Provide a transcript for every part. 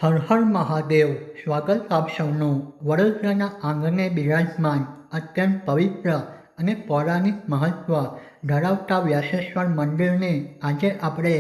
હર હર મહાદેવ. સ્વાગત આપ સૌનું વડોદરાના આંગણે બિરાજમાન અત્યંત પવિત્ર અને પૌરાણિક મહત્વ ધરાવતા વ્યાસેશ્વર મંદિરની આજે આપણે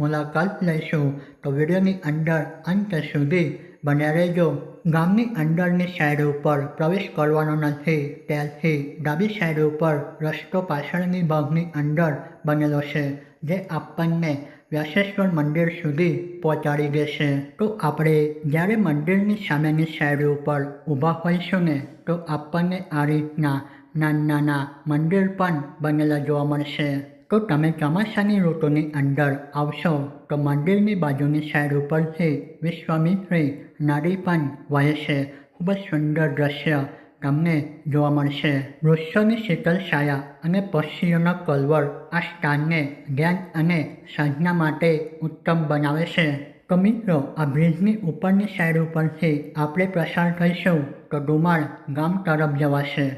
મુલાકાત લઈશું. તો વિડીયોની અંદર અંત સુધી બન્યા રહેજો. ગામની અંદરની સાઈડ ઉપર પ્રવેશ કરવાનો નથી, ત્યારથી ડાબી સાઈડ ઉપર રસ્તો પાછળની ભાગની અંદર બનેલો છે, જે આપણને વ્યાસેશ્વર મંદિર સુધી પહોંચાડી દેશે. તો આપણે જ્યારે મંદિરની સામેની સાઈડ ઉપર ઊભા હોઈશું ને, તો આપણને આ રીતના નાના મંદિર પણ બનેલા જોવા મળશે. તો તમે ચોમાસાની ઋતુની અંદર આવશો તો મંદિરની બાજુની સાઈડ ઉપરથી વિશ્વામિત્રી નદી પણ વહે છે. ખૂબ જ સુંદર દ્રશ્ય તમને જોવા મળશે. વૃક્ષોની શીતળ છાયા અને પક્ષીઓનો કલવર આ સ્થાનને ધ્યાન અને સાધના માટે ઉત્તમ બનાવે છે. તો મિત્રો, આ બ્રિજની ઉપરની સાઈડ ઉપરથી આપણે પસાર થઈશું તો ડુમાળ ગામ તરફ જવાશે.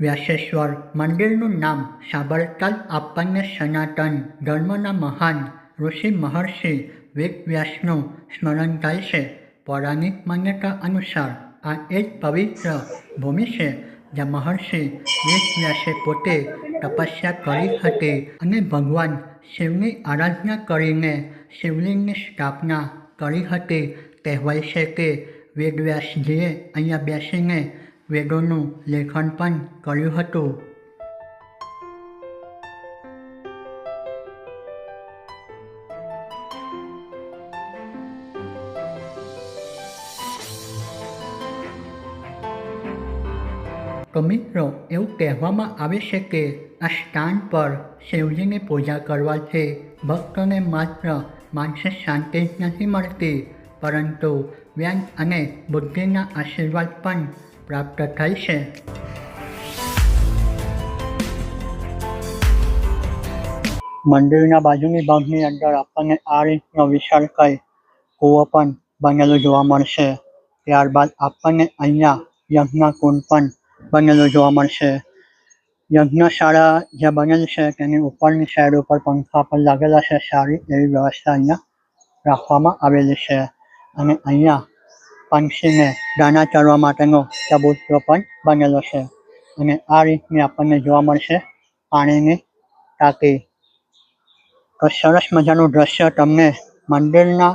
વ્યાસેશ્વર મંદિરનું નામ સાંભળતા જ આપણને સનાતન ધર્મના મહાન ઋષિ મહર્ષિ વેદવ્યાસનું સ્મરણ થાય છે. પૌરાણિક માન્યતા અનુસાર આ એક પવિત્ર ભૂમિ છે જ્યાં મહર્ષિ વેદવ્યાસે પોતે તપસ્યા કરી હતી અને ભગવાન શિવની આરાધના કરીને શિવલિંગની સ્થાપના કરી હતી. કહેવાય છે કે વેદવ્યાસજીએ અહીંયા બેસીને વેદોનું લેખન પણ કર્યું હતું. તો મિત્રો, એવું કહેવામાં આવે છે કે આ સ્થાન પર શિવજીની પૂજા કરવાથી ભક્તોને માત્ર માનસિક શાંતિ જ નથી મળતી, પરંતુ જ્ઞાન અને બુદ્ધિના આશીર્વાદ પણ પ્રાપ્ત થાય છે. મંદિરના બાજુની ભાગની અંદર આપણને આ રીતનો વિશાળકાય કૂવો પણ બનેલો જોવા મળશે. ત્યારબાદ આપણને અહીંયા યજ્ઞકુંડ પણ બનેલું જોવા મળશે. યજ્ઞશાળા જે બનેલ છે તેની ઉપરની સાઈડ ઉપર પંખા પણ લાગેલા છે. સારી એવી વ્યવસ્થા અહીંયા રાખવામાં આવેલી છે અને અહીંયા પંક્ષીને દાણા ચરવા માટેનો ચબૂતરો પણ બનેલો છે અને આ રીતની આપણને જોવા મળશે પાણીની ટાંકી. તો સરસ મજાનું દ્રશ્ય તમને મંદિરના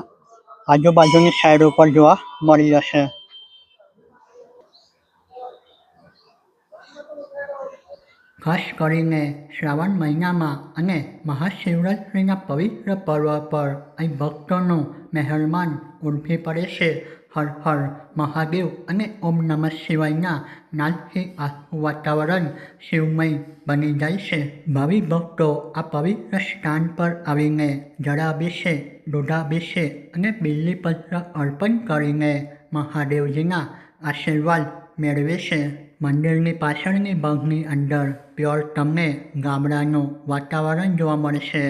આજુબાજુની સાઈડ ઉપર જોવા મળી જશે. ખાસ કરીને શ્રાવણ મહિનામાં અને મહાશિવરાત્રિના પવિત્ર પર્વ પર અહીં ભક્તોનું મહેરમાન ઉમટી પડે છે. હર હર મહાદેવ અને ઓમ નમઃ શિવાયના નાદથી આખું વાતાવરણ શિવમય બની જાય છે. ભાવિ ભક્તો આ પવિત્ર સ્થાન પર આવીને જળાભિષે, દૂધાભિષે અને બિલ્લીપત્ર અર્પણ કરીને મહાદેવજીના આશીર્વાદ મેળવે છે. મંદિરની પાછળની ભાગની અંદર પ્યોર તમને ગામડાનું વાતાવરણ જોવા મળશે.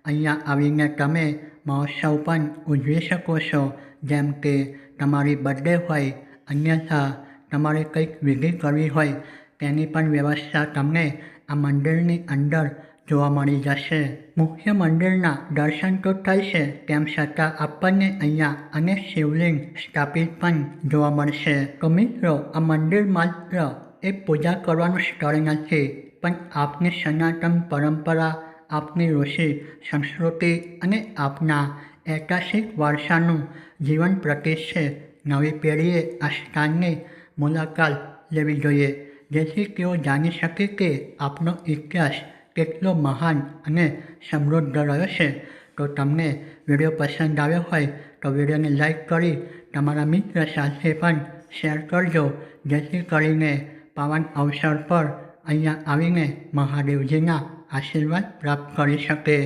અહીંયા આવીને તમે મહોત્સવ પણ ઉજવી શકો છો, જેમ કે તમારી બર્થડે હોય, અન્યથા તમારે કંઈક વિધિ કરવી હોય તેની પણ વ્યવસ્થા તમને આ મંદિરની અંદર જોવા મળી જશે. મુખ્ય મંદિરના દર્શન તો થાય છે, તેમ છતાં આપણને અહીંયા અનેક શિવલિંગ સ્થાપિત પણ જોવા મળશે. તો મિત્રો, આ મંદિર માત્ર એક પૂજા કરવાનું સ્થળ નથી, પણ આપની સનાતન પરંપરા, આપની ઋષિ સંસ્કૃતિ અને આપના ઐતિહાસિક વારસાનું જીવન પ્રતીક છે. નવી પેઢીએ આ સ્થાનની મુલાકાત લેવી જોઈએ, જેથી તેઓ જાણી શકે કે આપનો ઇતિહાસ કેટલો મહાન અને સમૃદ્ધ રહ્યો છે. તો તમને વિડીયો પસંદ આવ્યો હોય તો વિડીયોને લાઈક કરી તમારા મિત્ર સાથે પણ શેર કરજો, જેથી કરીને પાવન અવસર પર અહીંયા આવીને મહાદેવજીના આશીર્વાદ પ્રાપ્ત કરી શકે.